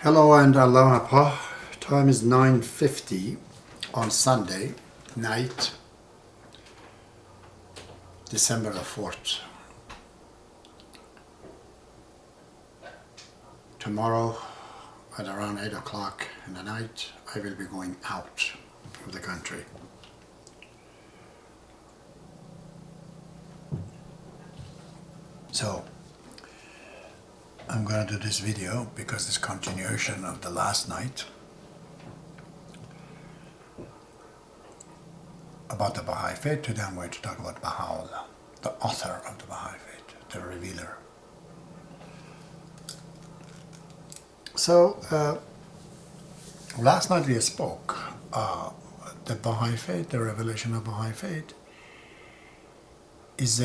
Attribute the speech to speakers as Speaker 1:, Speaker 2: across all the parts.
Speaker 1: Hello and aloha. Time is 9:50 on Sunday night, December the 4th. Tomorrow at around 8 o'clock in the night, I will be going out of the country. So I'm going to do this video because it's continuation of the last night about the Baha'i faith. Today I'm going to talk about Bahaullah, the author of the Baha'i faith, the revealer. So last night we spoke the Baha'i faith, the revelation of Baha'i faith is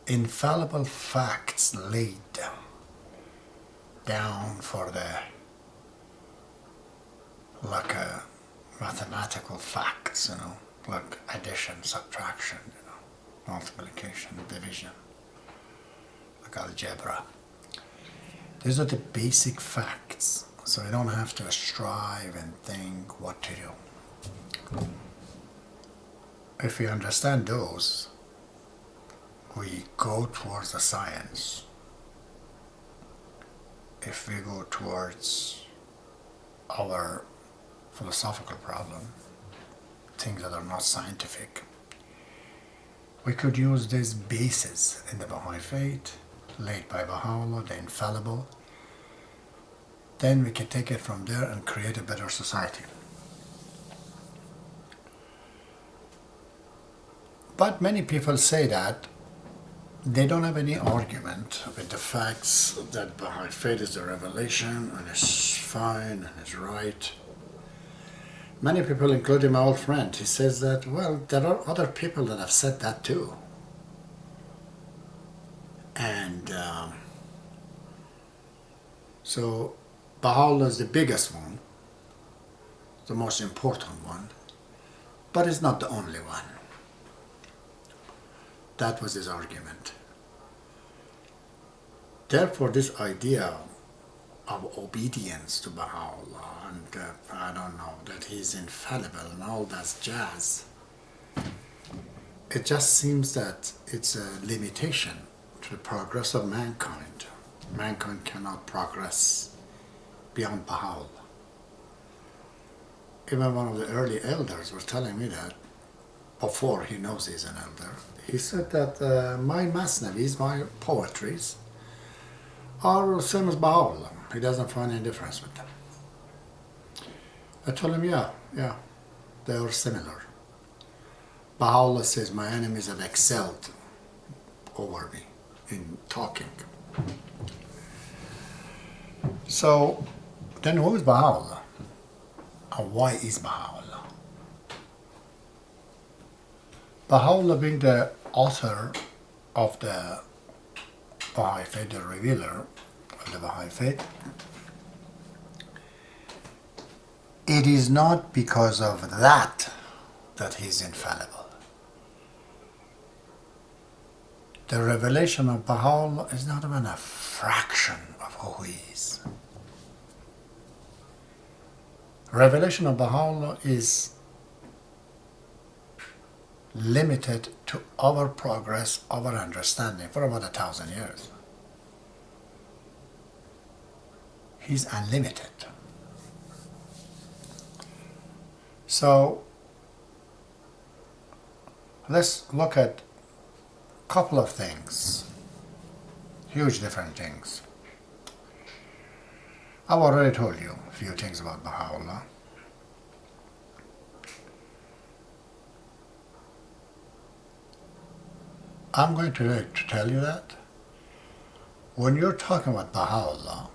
Speaker 1: infallible facts laid down for like mathematical facts, like addition, subtraction, multiplication, division, like algebra. These are the basic facts, so you don't have to strive and think what to do. If we understand those, we go towards the science. If we go towards our philosophical problem, things that are not scientific, we could use these bases in the Baha'i faith, laid by Bahaullah, the infallible. Then we can take it from there and create a better society. But many people say that they don't have any argument with the facts that Baha'i faith is the revelation and it's fine and it's right. Many people, including my old friend, he says that, well, there are other people that have said that too. And so Bahaullah is the biggest one, the most important one, but it's not the only one. That was his argument. Therefore, this idea of obedience to Baha'u'llah and I don't know, that he's infallible and all that jazz, it just seems that it's a limitation to the progress of mankind. Mankind cannot progress beyond Baha'u'llah. Even one of the early elders was telling me that before he knows he's an elder. He said that my masnavis, my poetries, are the same as Bahaullah. He doesn't find any difference with them. I told him, yeah, they are similar. Bahaullah says, my enemies have excelled over me in talking. So, then who is Bahaullah? And why is Bahaullah? Bahaullah being the author of the Baha'i faith, the revealer of the Baha'i faith, it is not because of that he's infallible. The revelation of Bahaullah is not even a fraction of who he is. Revelation of Bahaullah is limited to our progress, our understanding for about 1,000 years. He's unlimited. So let's look at a couple of things, huge different things. I've already told you a few things about Bahaullah. I'm going to tell you that when you're talking about Bahaullah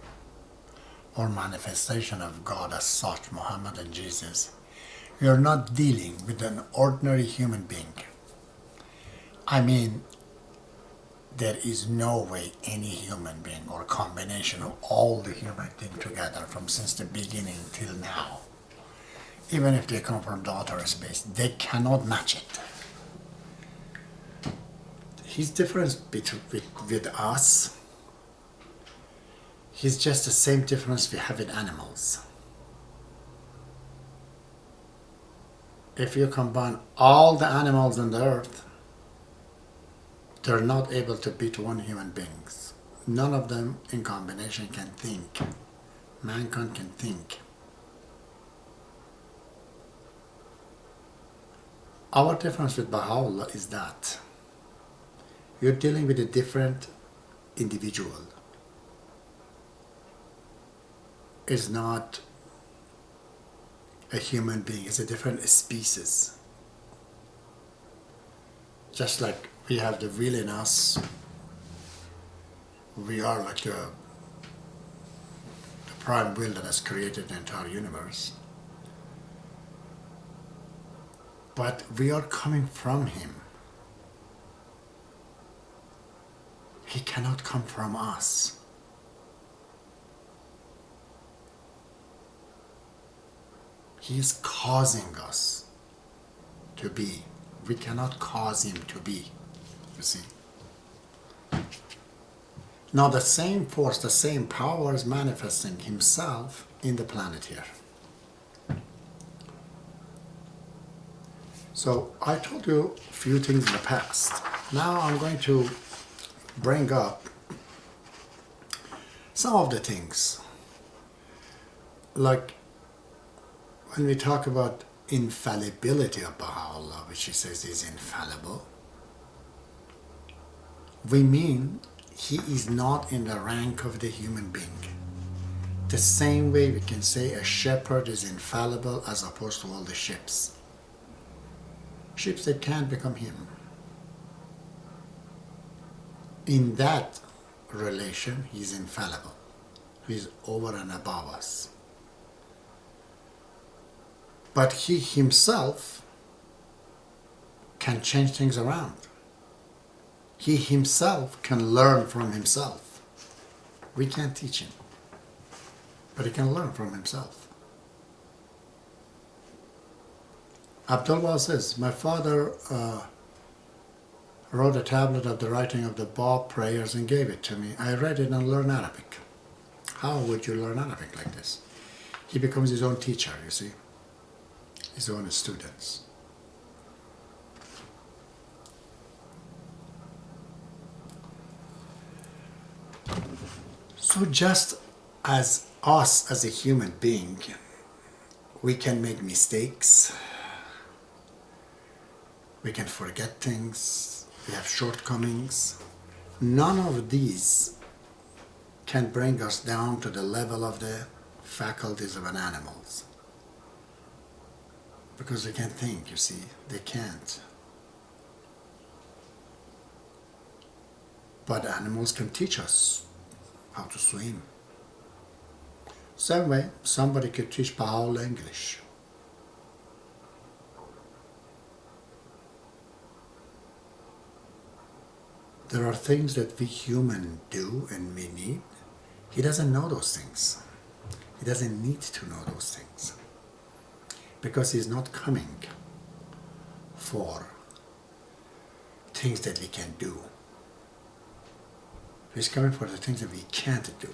Speaker 1: or manifestation of God as such, Muhammad and Jesus, you're not dealing with an ordinary human being. I mean, there is no way any human being or combination of all the human things together from since the beginning till now, even if they come from the outer space, they cannot match it. His difference with us He's just the same difference we have in animals. If you combine all the animals on the earth, they're not able to beat one human being. None of them in combination can think. Mankind can think. Our difference with Bahaullah is that you're dealing with a different individual. It's not a human being, it's a different species. Just like we have the will in us, we are like the prime will that has created the entire universe. But we are coming from him. He cannot come from us. He is causing us to be. We cannot cause him to be, you see. Now the same force, the same power is manifesting himself in the planet here. So I told you a few things in the past. Now I'm going to bring up some of the things. Like when we talk about infallibility of Baha'u'llah, which he says is infallible, we mean he is not in the rank of the human being. The same way we can say a shepherd is infallible as opposed to all the ships. Ships that can't become him. In that relation, he is infallible. He is over and above us. But he himself can change things around. He himself can learn from himself. We can't teach him, but he can learn from himself. Abdullah says, my father wrote a tablet of the writing of the Bab prayers and gave it to me. I read it and learned Arabic. How would you learn Arabic like this? He becomes his own teacher, you see. His own students. So just as us as a human being, we can make mistakes, we can forget things, we have shortcomings. None of these can bring us down to the level of the faculties of an animal. Because they can't think, you see, they can't. But animals can teach us how to swim. Same way, somebody could teach Bahaullah English. There are things that we humans do and we need. He doesn't know those things. He doesn't need to know those things. Because he's not coming for things that we can do. He's coming for the things that we can't do.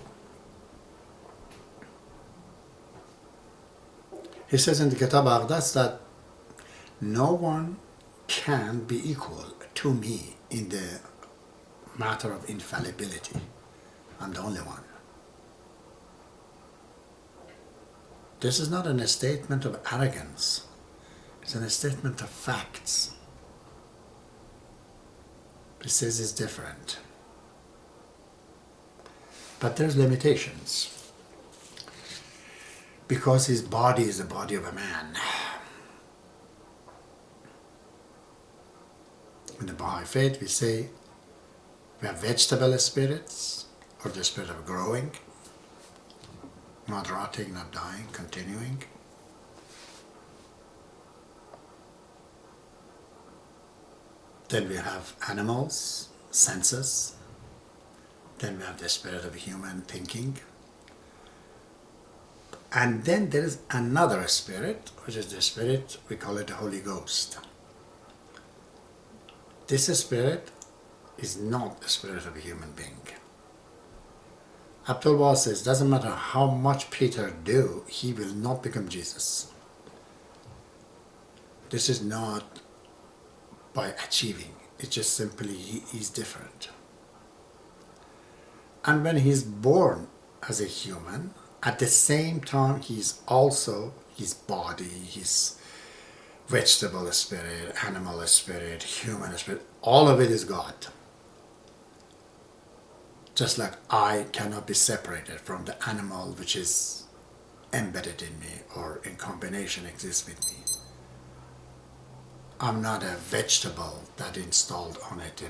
Speaker 1: He says in the Kitab Aqdas that no one can be equal to me in the matter of infallibility. I'm the only one. This is not a statement of arrogance. It's a statement of facts. He says it's different. But there's limitations. Because his body is the body of a man. In the Baha'i faith we say we have vegetable spirits, or the spirit of growing, not rotting, not dying, continuing. Then we have animals, senses. Then we have the spirit of human thinking. And then there is another spirit, which is the spirit, we call it the Holy Ghost. This spirit is not the spirit of a human being. Abdul says, doesn't matter how much Peter do, he will not become Jesus. This is not by achieving. It's just simply he is different. And when he's born as a human, at the same time he's also his body, his vegetable spirit, animal spirit, human spirit, all of it is God. Just like I cannot be separated from the animal which is embedded in me or in combination exists with me. I'm not a vegetable that installed on it,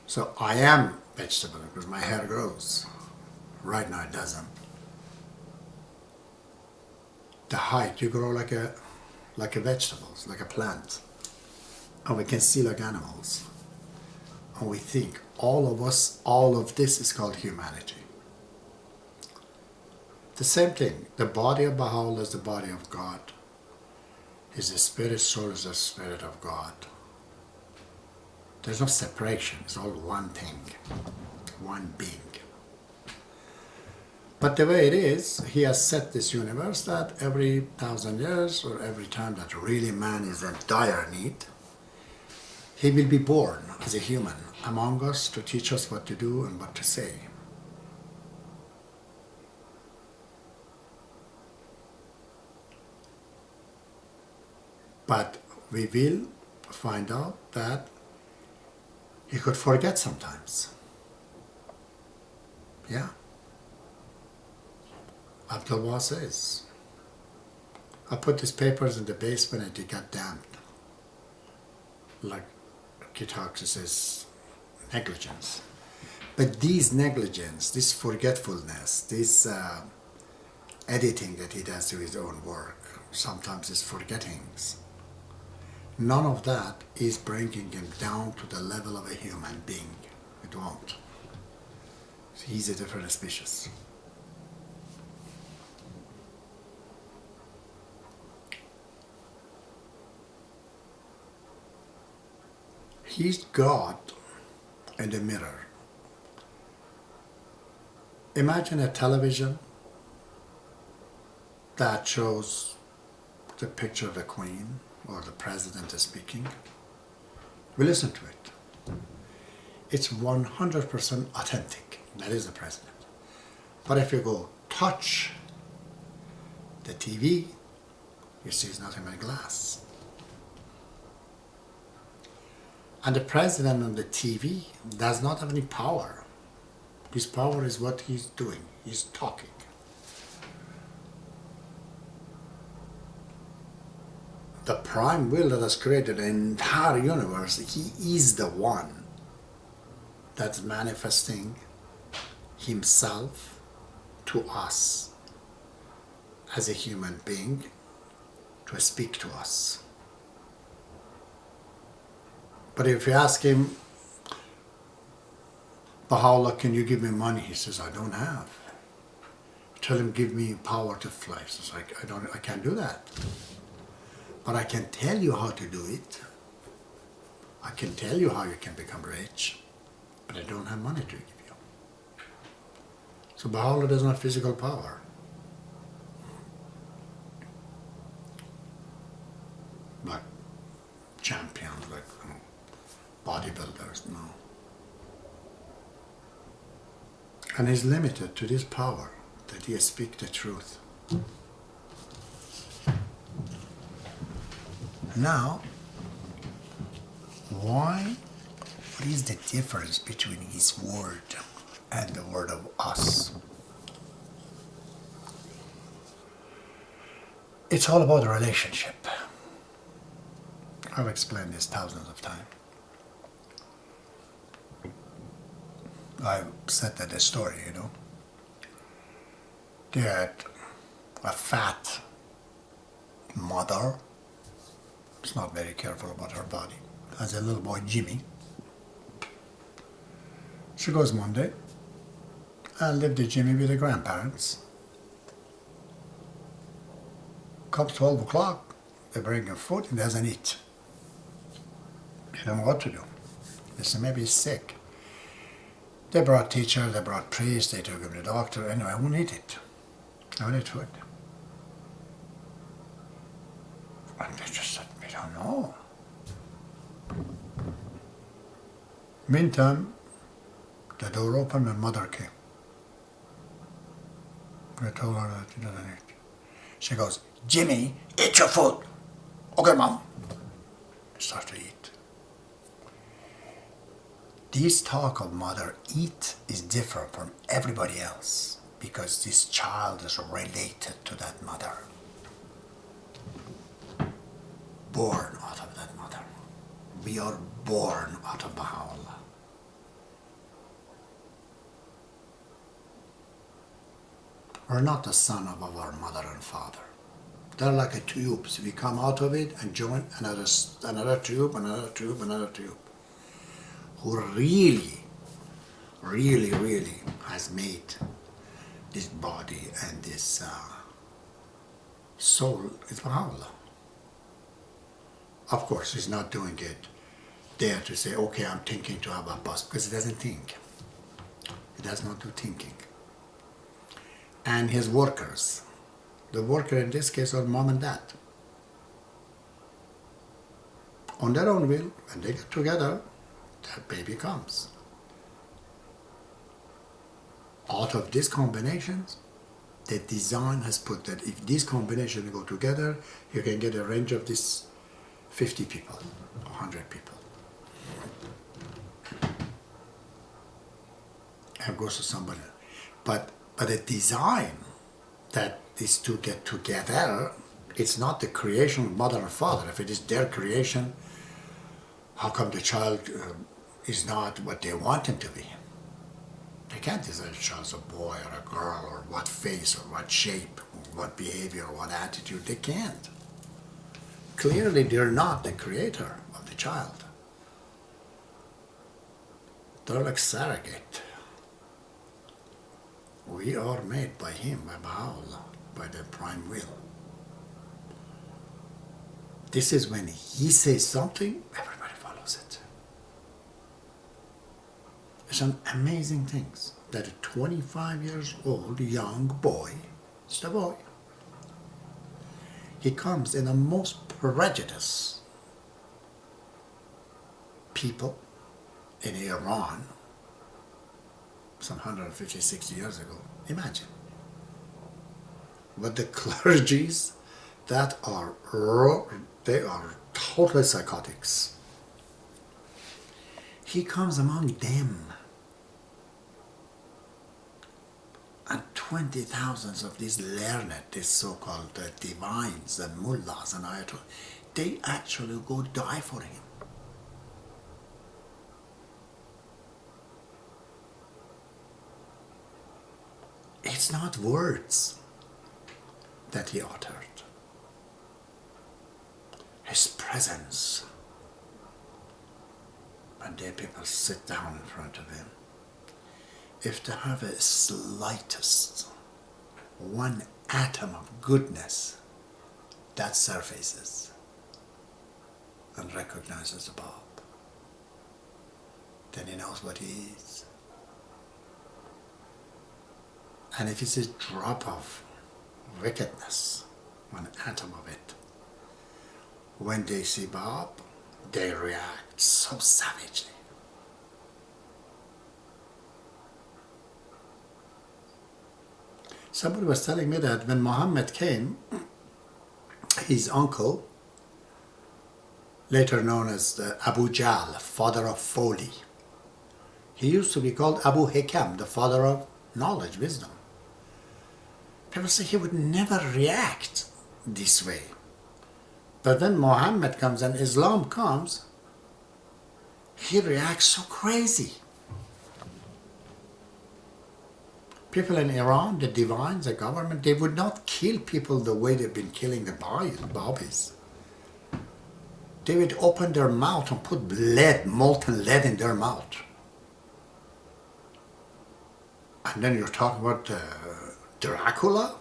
Speaker 1: So I am vegetable because my hair grows. Right now it doesn't. The height, you grow like a vegetables, like a plant. And we can see like animals. And we think all of us, all of this is called humanity. The same thing, the body of Bahaullah is the body of God. His spirit soul is the spirit of God. There's no separation, it's all one thing, one being. But the way it is, he has set this universe that every 1,000 years or every time that really man is in dire need, he will be born as a human among us to teach us what to do and what to say. But we will find out that he could forget sometimes. Yeah. Abdul says, I put these papers in the basement and they got damp. Like Kitaks says, negligence. But these negligence, this forgetfulness, this editing that he does to his own work, sometimes his forgettings, none of that is bringing him down to the level of a human being. It won't. He's a different species. He's God in the mirror. Imagine a television that shows the picture of the Queen or the President is speaking. We listen to it. It's 100% authentic. That is the President. But if you go touch the TV, you see it's nothing but glass. And the President on the TV does not have any power. His power is what he's doing. He's talking. The prime will that has created the entire universe, he is the one that's manifesting himself to us as a human being to speak to us. But if you ask him, Bahaullah, can you give me money? He says, I don't have. Tell him, give me power to fly. He says, I can't do that. But I can tell you how to do it. I can tell you how you can become rich, but I don't have money to give you. So Bahaullah doesn't have physical power. Like champions, like bodybuilders, no. And he's limited to this power, that he speaks the truth. Now, what is the difference between his word and the word of us? It's all about the relationship. I've explained this thousands of times. I've said that the story, that a fat mother is not very careful about her body. Has a little boy, Jimmy. She goes Monday and lived with Jimmy with the grandparents. Comes 12 o'clock, they bring him food, he doesn't eat. He don't know what to do. They say maybe he's sick. They brought teacher, they brought priest, they took him to the doctor. Anyway, who need it? Who need food? And they just said, we don't know. Meantime, the door opened and mother came. I told her that she doesn't eat. She goes, Jimmy, eat your food. Okay, Mom. Start to eat. This talk of mother eat is different from everybody else because this child is related to that mother. Born out of that mother. We are born out of Baha'u'llah. We're not the son of our mother and father. They're like a tube. So we come out of it and join another tube, another tube, another tube. Who really has made this body and this soul is Bahaullah. Of course, he's not doing it there to say, okay, I'm thinking to have a bus, because he doesn't think. He does not do thinking. And his workers, the worker in this case are mom and dad. On their own will, when they get together, that baby comes. Out of these combinations, the design has put that if these combinations go together, you can get a range of this 50 people, 100 people. And goes to somebody. But the design that these two get together, it's not the creation of mother and father. If it is their creation, how come the child is not what they want him to be? They can't decide a child's a boy or a girl or what face or what shape or what behavior or what attitude. They can't. Clearly, they're not the creator of the child. They're like surrogate. We are made by him, by Bahaullah, by the prime will. This is when he says something, everybody follows it. It's an amazing thing that a 25 years old young boy, it's a boy, he comes in the most prejudiced people in Iran some 150, 60 years ago. Imagine. But the clergies that are, they are totally psychotics. He comes among them. And 20,000 of these learned, these so-called divines and mullahs and ayatollahs, they actually go die for him. It's not words that he uttered. His presence. When the people sit down in front of him, if they have a slightest one atom of goodness, that surfaces and recognizes the Bab, then he knows what he is. And if it's a drop of wickedness, one atom of it, when they see Bab, they react so savagely. Somebody was telling me that when Muhammad came, his uncle, later known as Abu Jahl, father of folly, he used to be called Abu Hikam, the father of knowledge, wisdom. People say he would never react this way. But when Muhammad comes and Islam comes, he reacts so crazy. People in Iran, the divines, the government, they would not kill people the way they've been killing the Babis. They would open their mouth and put lead, molten lead in their mouth. And then you're talking about Dracula?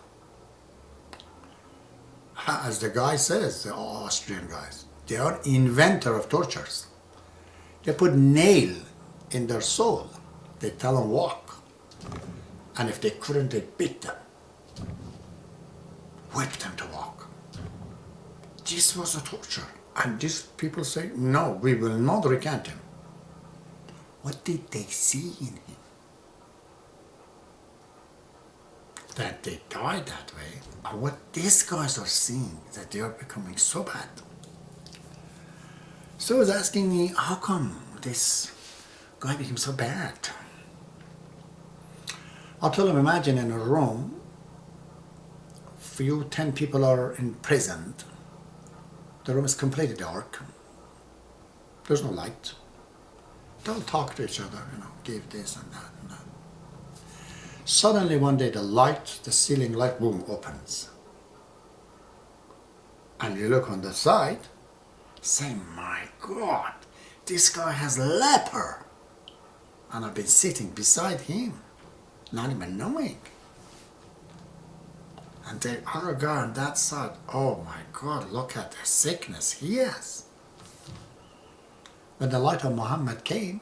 Speaker 1: As the guy says, the Austrian guys, they are inventor of tortures. They put nail in their soul. They tell them walk. And if they couldn't, they beat them. Whip them to walk. This was a torture. And these people say, no, we will not recant him. What did they see in him? That they died that way. Or what these guys are seeing, that they are becoming so bad. So I was asking me, how come this guy became so bad? I told him, imagine in a room, few 10 people are imprisoned. The room is completely dark. There's no light. They'll talk to each other, give this and that and that. Suddenly one day the ceiling light, boom, opens. And you look on the side, say, my God, this guy has leper. And I've been sitting beside him, not even knowing. And the other guy on that side, oh my God, look at the sickness he has. When the light of Muhammad came,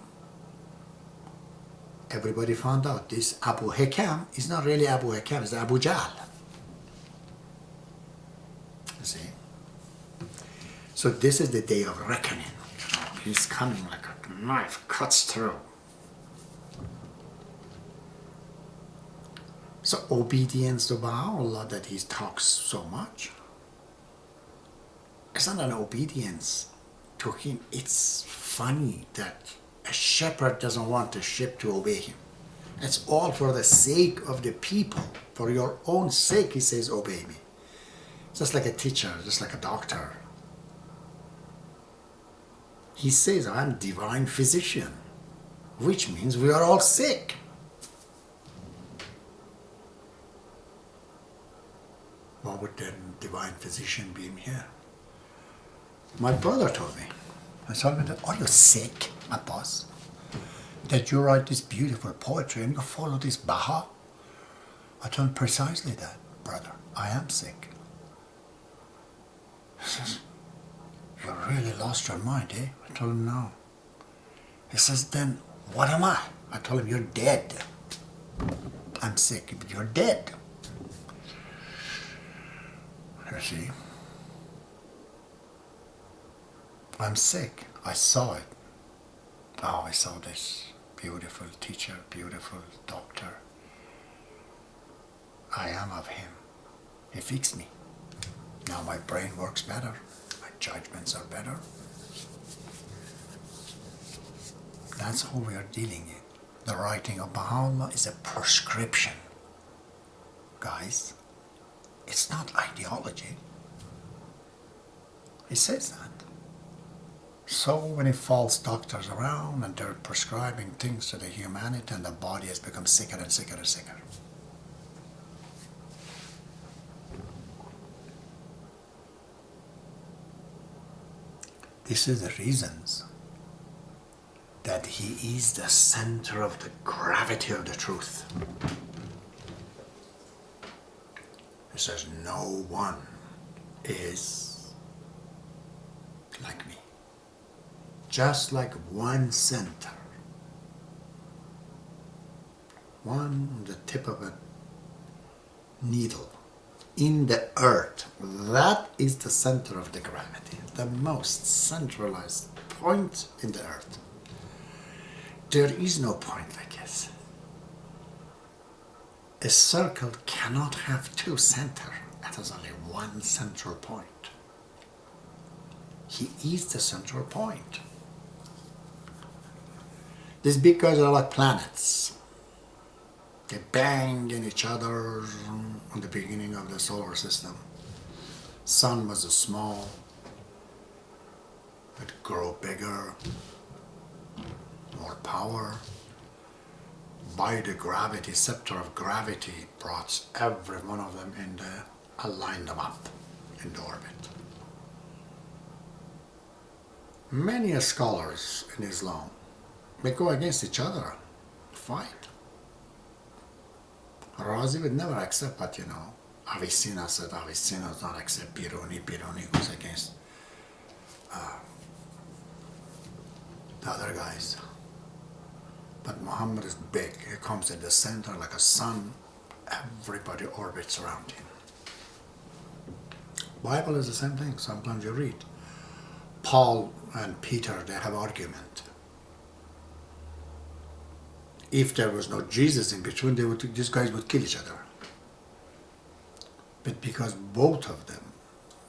Speaker 1: everybody found out this Abu Hakam is not really Abu Hakam, it's Abu Jahl. You see? So this is the day of reckoning. He's coming like a knife cuts through. So obedience to Bahaullah, that he talks so much, it's not an obedience to him. It's funny that a shepherd doesn't want the sheep to obey him. It's all for the sake of the people. For your own sake, he says, obey me. Just like a teacher, just like a doctor. He says, I'm divine physician, which means we are all sick. What would the divine physician be in here? My brother told me. I told him, are you sick, my boss? That you write this beautiful poetry and you follow this Baha? I told him precisely that, brother. I am sick. He says, you really lost your mind, eh? I told him, no. He says, then what am I? I told him, you're dead. I'm sick, but you're dead. You see? I'm sick. I saw it. Oh, I saw this beautiful teacher, beautiful doctor. I am of him. He fixed me. Now my brain works better. My judgments are better. That's how we are dealing in. The writing of Baha'u'llah is a prescription. Guys, it's not ideology. He says that. So many false doctors around and they're prescribing things to the humanity and the body has become sicker and sicker and sicker. This is the reasons that he is the center of the gravity of the truth. He says, no one is like me. Just like one center, the tip of a needle in the earth, that is the center of the gravity, the most centralized point in the earth. There is no point like this. A circle cannot have two centers. It has only one central point. He is the central point. These big guys are like planets. They banged in each other on the beginning of the solar system. Sun was small. It grew bigger, more power. By the gravity, scepter of gravity, brought every one of them in the, aligned them up in the orbit. Many scholars in Islam, they go against each other, fight. Razi would never accept, but Avicenna said Avicenna does not accept Biruni. Biruni goes against the other guys. But Muhammad is big. He comes in the center like a sun. Everybody orbits around him. Bible is the same thing. Sometimes you read. Paul and Peter, they have argument. If there was no Jesus in between, these guys would kill each other. But because both of them,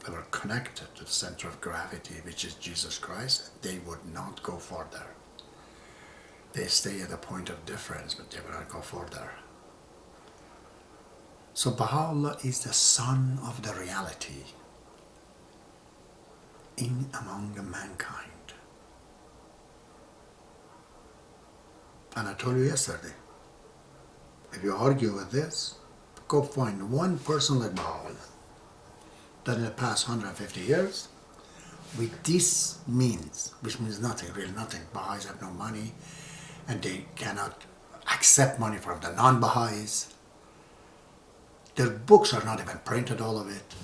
Speaker 1: they were connected to the center of gravity, which is Jesus Christ, they would not go further. They stay at a point of difference, but they will not go further. So Bahaullah is the son of the reality in among the mankind. And I told you yesterday, if you argue with this, go find one person like Bahaullah that in the past 150 years, with this means, which means nothing, really nothing. Baha'is have no money, and they cannot accept money from the non-Baha'is. Their books are not even printed, all of it.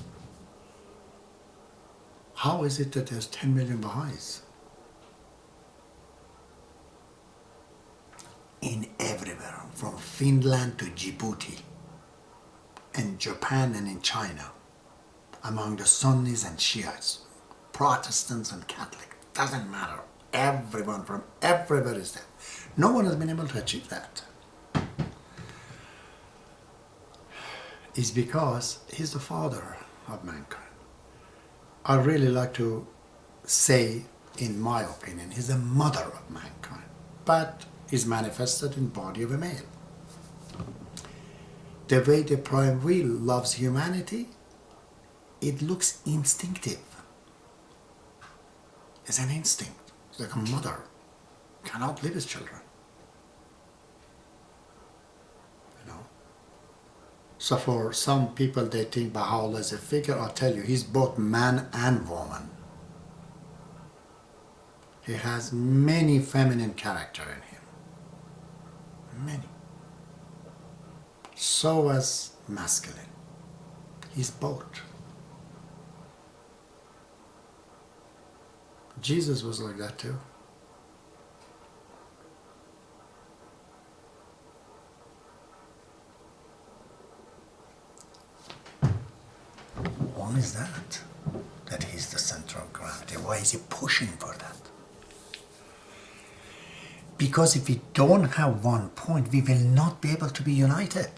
Speaker 1: How is it that there's 10 million Baha'is? In everywhere, from Finland to Djibouti, in Japan and in China, among the Sunnis and Shiites, Protestants and Catholics, doesn't matter. Everyone from everywhere is there. No one has been able to achieve that. It's because he's the father of mankind. I really like to say, in my opinion, he's the mother of mankind, but is manifested in body of a male. The way the prime will loves humanity, it looks instinctive. It's an instinct. It's like a mother cannot leave his children. You know. So for some people, they think Bahaullah is a figure. I'll tell you, he's both man and woman. He has many feminine character in him. Many. So as masculine. He's both. Jesus was like that too. Why is that? That he's the center of gravity. Why is he pushing for that? Because if we don't have one point, we will not be able to be united.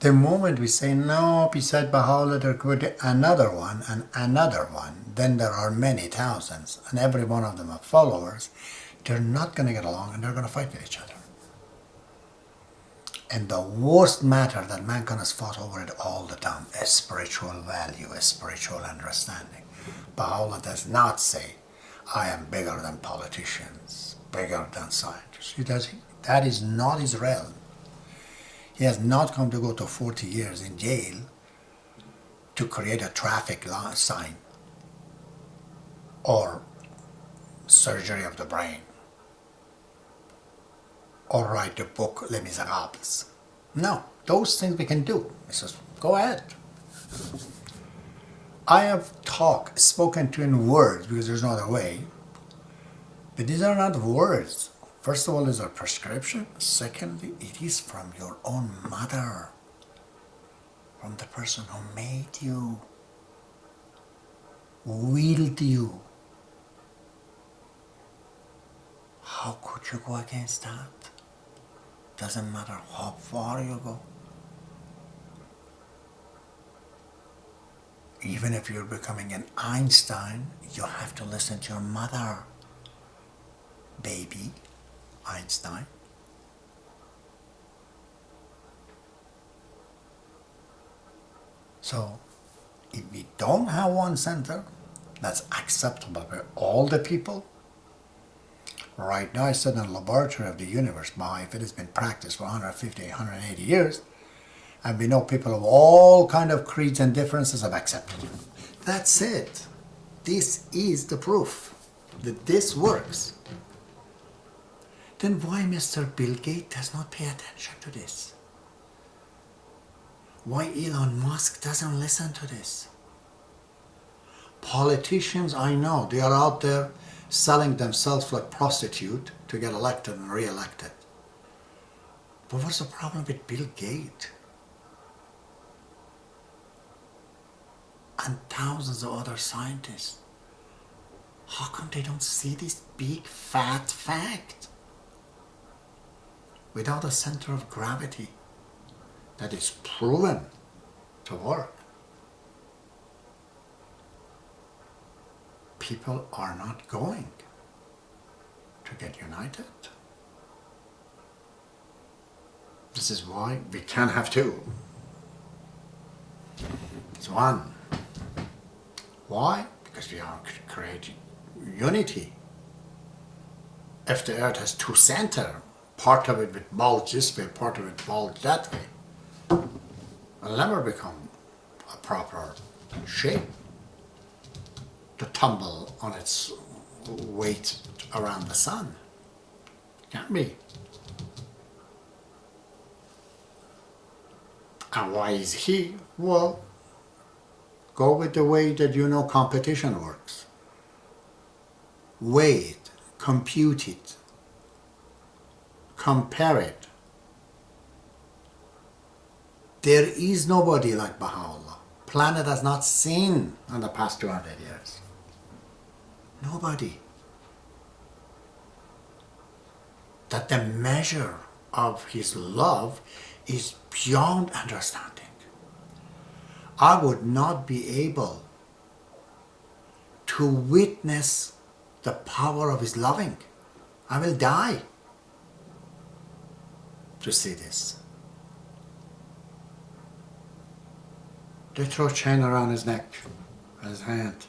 Speaker 1: The moment we say, no, beside Bahaullah there could be another one and another one, then there are many thousands, and every one of them are followers, they're not going to get along and they're going to fight with each other. And the worst matter that mankind has fought over it all the time, a spiritual value, a spiritual understanding. Bahaullah does not say, I am bigger than politicians, bigger than scientists. That is not his realm. He has not come to go to 40 years in jail to create a traffic sign or surgery of the brain or write the book Les Miserables. No, those things we can do. He says, go ahead. I have spoken to in words because there's no other way. But these are not words. First of all, is a prescription. Secondly, it is from your own mother, from the person who made you, willed you. How could you go against that? Doesn't matter how far you go. Even if you're becoming an Einstein, you have to listen to your mother, baby Einstein. So, if we don't have one center that's acceptable by all the people, right now I said in the laboratory of the universe, if it has been practiced for 150, 180 years, and we know people of all kind of creeds and differences have accepted it. That's it. This is the proof that this works. Then why Mr. Bill Gates does not pay attention to this? Why Elon Musk doesn't listen to this? Politicians, I know, they are out there selling themselves like prostitute to get elected and re-elected. But what's the problem with Bill Gates and thousands of other scientists? How come they don't see this big fat fact? Without a center of gravity that is proven to work, people are not going to get united. This is why we can't have two. It's one. Why? Because we are creating unity. If the earth has two centers, part of it will bulge this way, part of it bulge that way, will never become a proper shape to tumble on its weight around the sun. Can't be. And why is he? Well, go with the way that you know competition works. Weigh it, compute it, compare it. There is nobody like Baha'u'llah. Planet has not seen in the past 200 years. Nobody. That the measure of his love is beyond understanding. I would not be able to witness the power of his loving. I will die to see this. They throw a chain around his neck and his hand.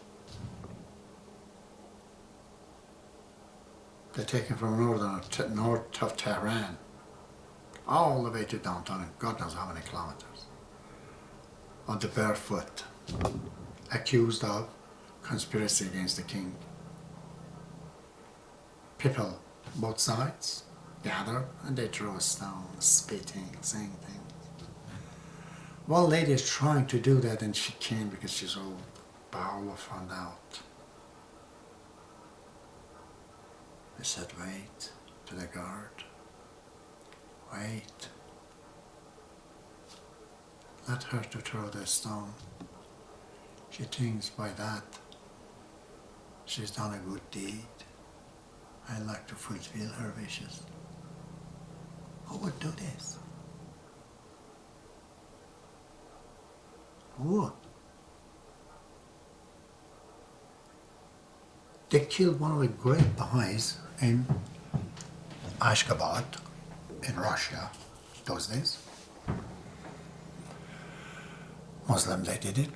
Speaker 1: They take him from north of Tehran all the way to downtown, and God knows how many kilometers, on the barefoot, accused of conspiracy against the king. People, both sides, gather and they throw a stone, spitting, saying things. One lady is trying to do that and she can't because she's old. Bahaullah found out. He said, wait, to the guard. Wait. Let her to throw the stone. She thinks by that she's done a good deed. I'd like to fulfill her wishes. Who would do this? Who? They killed one of the great Baha'is in Ashgabat, in Russia, those days. Muslim, they did it.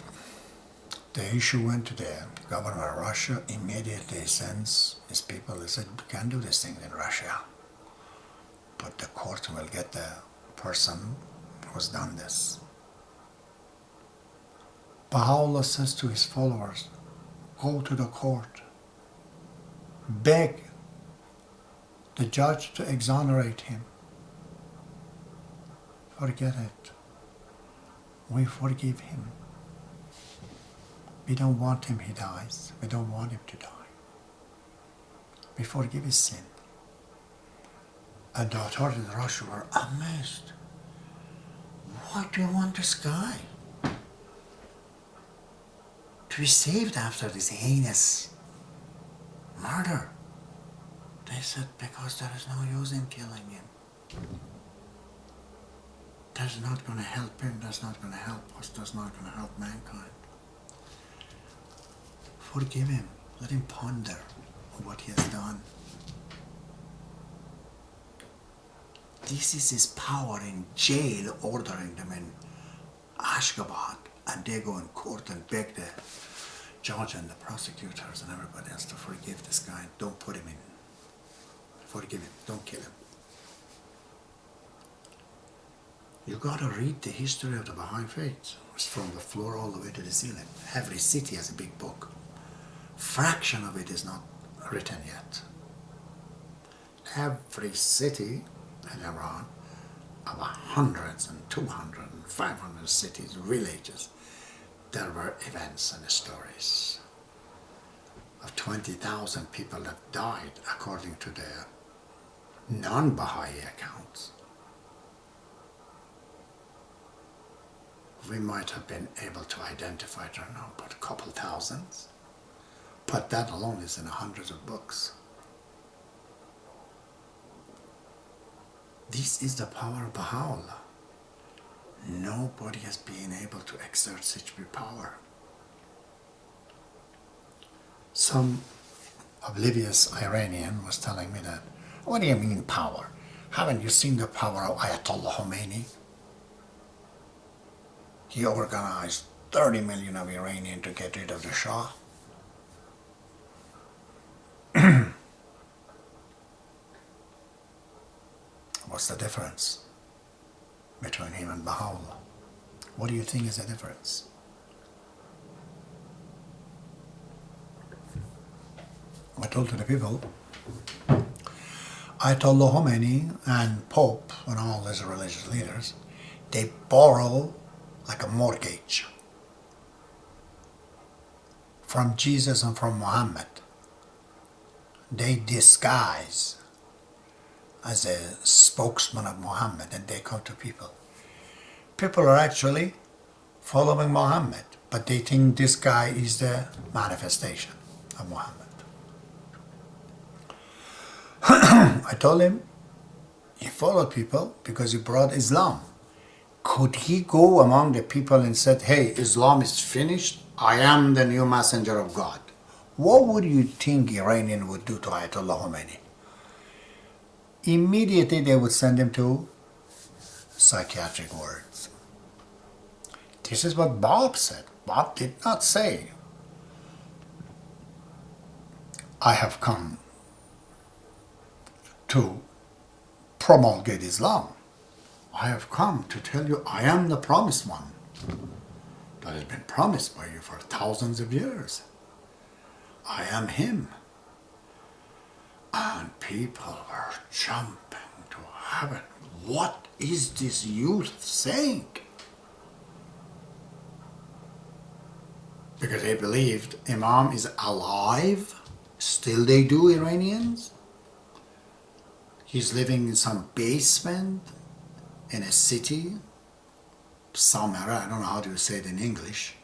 Speaker 1: The issue went to the governor of Russia. Immediately sends his people. They said, we can't do this thing in Russia. But the court will get the person who's done this. Bahaullah says to his followers, go to the court. Beg the judge to exonerate him. Forget it. We forgive him. We don't want him, he dies. We don't want him to die. We forgive his sin. And the authorities in Russia were amazed. Why do you want this guy to be saved after this heinous murder? They said, because there is no use in killing him. That's not going to help him, that's not going to help us, that's not going to help mankind. Forgive him, let him ponder on what he has done. This is his power in jail, ordering them in Ashgabat, and they go in court and beg the judge and the prosecutors and everybody else to forgive this guy. Don't put him in. Forgive him, don't kill him. You gotta read the history of the Baha'i faith. It's from the floor all the way to the ceiling. Every city has a big book. Fraction of it is not written yet. Every city in Iran, about hundreds and 200 and 500 cities, villages, there were events and stories. of 20,000 people have died according to the non-Baha'i accounts. We might have been able to identify, I don't know, but a couple thousands. But that alone is in hundreds of books. This is the power of Bahaullah. Nobody has been able to exert such power. Some oblivious Iranian was telling me that, what do you mean power? Haven't you seen the power of Ayatollah Khomeini? He organized 30 million of Iranians to get rid of the Shah. What's the difference between him and Bahaullah? What do you think is the difference? I told to the people, Ayatollah Khomeini and Pope and all these religious leaders, they borrow like a mortgage from Jesus and from Muhammad. They disguise as a spokesman of Muhammad, and they come to people. People are actually following Muhammad, but they think this guy is the manifestation of Muhammad. I told him he followed people because he brought Islam. Could he go among the people and said, hey, Islam is finished, I am the new messenger of God? What would you think Iranian would do to Ayatollah Khomeini? Immediately they would send him to psychiatric wards. This is what Bob said. Bob did not say, I have come to promulgate Islam. I have come to tell you I am the promised one that has been promised by you for thousands of years. I am him. And people were jumping to heaven. What is this youth saying? Because they believed Imam is alive. Still they do, Iranians. He's living in some basement in a city, somewhere, I don't know how to say it in English,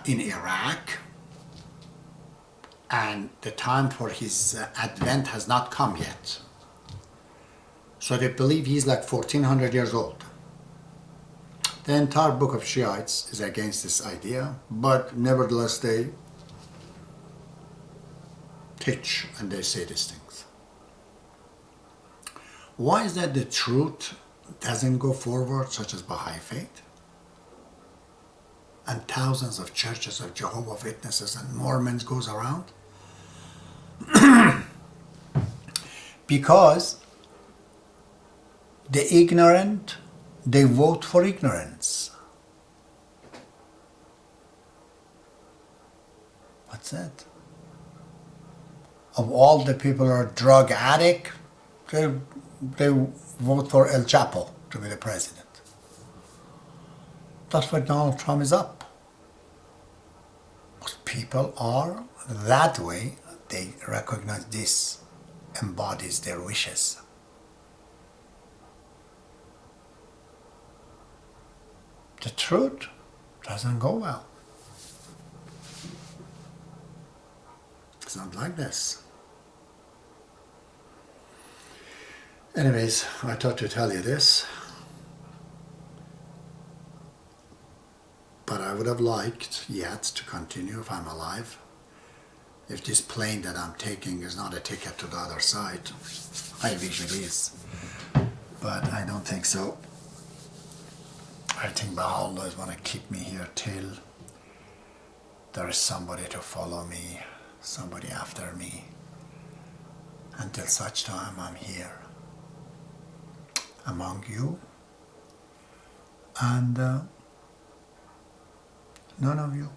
Speaker 1: in Iraq. And the time for his advent has not come yet. So they believe he's like 1400 years old. The entire book of Shiites is against this idea, but nevertheless they teach and they say these things. Why is that the truth doesn't go forward, such as Baha'i faith? And thousands of churches of Jehovah's Witnesses and Mormons goes around? Because the ignorant, they vote for ignorance. What's that? Of all the people who are drug addict, they vote for El Chapo to be the president. That's what Donald Trump is up. Most people are that way. They recognize this embodies their wishes. The truth doesn't go well. It's not like this. Anyways, I thought to tell you this, but I would have liked yet to continue if I'm alive. If this plane that I'm taking is not a ticket to the other side, I wish it is, but I don't think so. I think Bahaullah is going to keep me here till there is somebody to follow me, somebody after me. Until such time I'm here among you, and none of you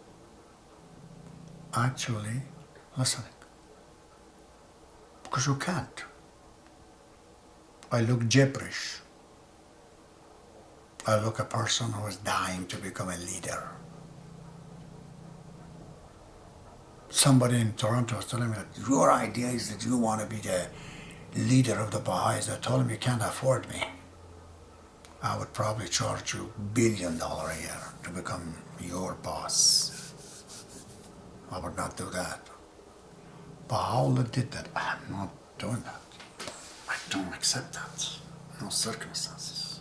Speaker 1: actually listening, because you can't. I look gibberish. I look a person who is dying to become a leader. somebody in Toronto was telling me that your idea is that you want to be the leader of the Baha'is. I told him you can't afford me. I would probably charge you $1 billion a year to become your boss. I would not do that. Bahaullah did that. I am not doing that. I don't accept that. No circumstances.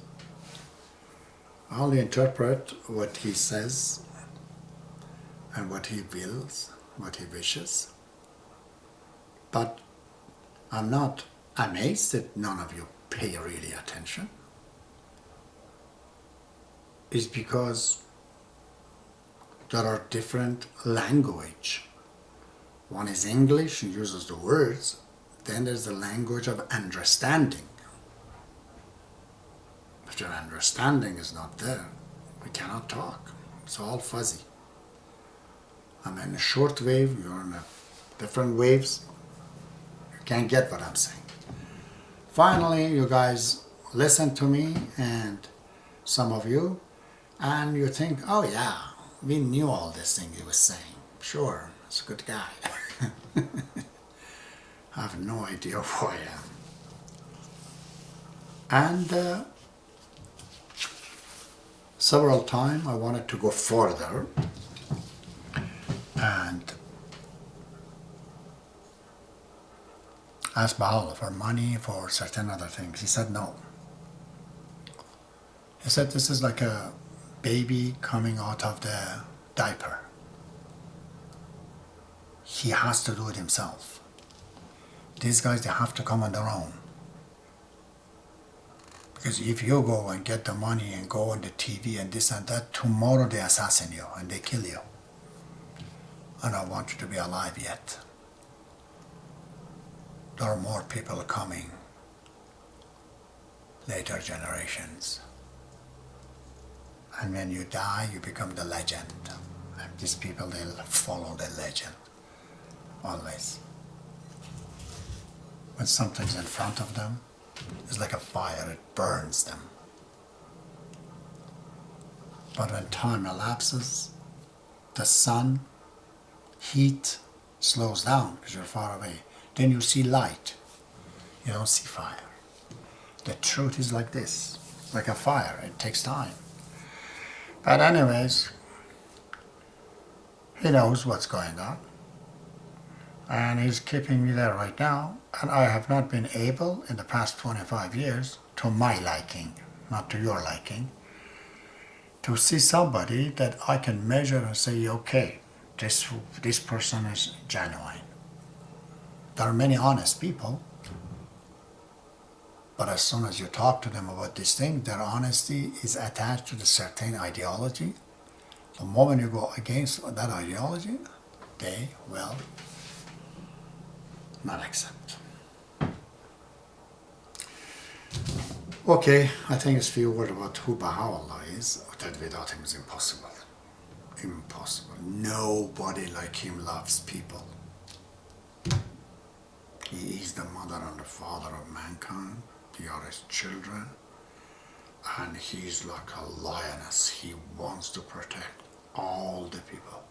Speaker 1: I only interpret what he says and what he wills, what he wishes. But I'm not amazed that none of you pay really attention. It's because there are different language. One is English and uses the words. Then there's the language of understanding. If your understanding is not there, we cannot talk. It's all fuzzy. I'm in a short wave, you're in a different waves. You can't get what I'm saying. Finally, you guys listen to me, and some of you, and you think, oh yeah, we knew all this thing he was saying. Sure, he's a good guy. I have no idea who I am. And several times I wanted to go further and ask Bahaullah for money, for certain other things. He said no. He said this is like a baby coming out of the diaper. He has to do it himself. These guys, they have to come on their own. Because if you go and get the money and go on the TV and this and that, tomorrow they assassinate you and they kill you. And I want you to be alive yet. There are more people coming, later generations. And when you die, you become the legend. And these people, they'll follow the legend, always. When something's in front of them, it's like a fire, it burns them. But when time elapses, the sun, heat slows down because you're far away. Then you see light, you don't see fire. The truth is like this, like a fire, it takes time. But anyways, he knows what's going on. And he's keeping me there right now. And I have not been able, in the past 25 years, to my liking, not to your liking, to see somebody that I can measure and say, okay, this person is genuine. There are many honest people, but as soon as you talk to them about this thing, their honesty is attached to a certain ideology. The moment you go against that ideology, they will not accept. Okay, I think it's a few words about who Baha'u'llah is. That without him is impossible. Impossible. Nobody like him loves people. He is the mother and the father of mankind. They are his children. And he's like a lioness. He wants to protect all the people.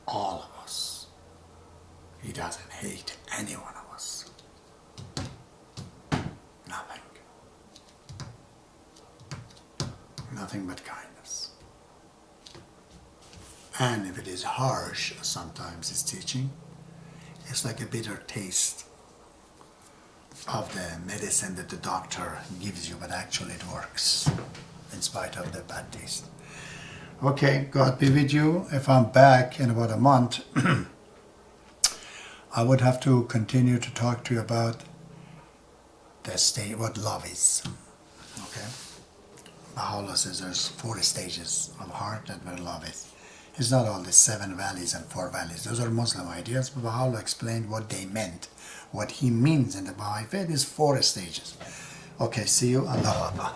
Speaker 1: All of us. He doesn't hate any one of us. Nothing. Nothing but kindness. And if it is harsh, sometimes his teaching, it's like a bitter taste of the medicine that the doctor gives you, but actually it works in spite of the bad taste. Okay, God be with you. If I'm back in about a month, I would have to continue to talk to you about the state, what love is. Okay? Bahaullah says there's 4 stages of heart that where love is. It's not all the 7 valleys and 4 valleys. Those are Muslim ideas, but Bahaullah explained what they meant. What he means in the Baha'i faith is 4 stages. Okay, see you. Allahu Akbar.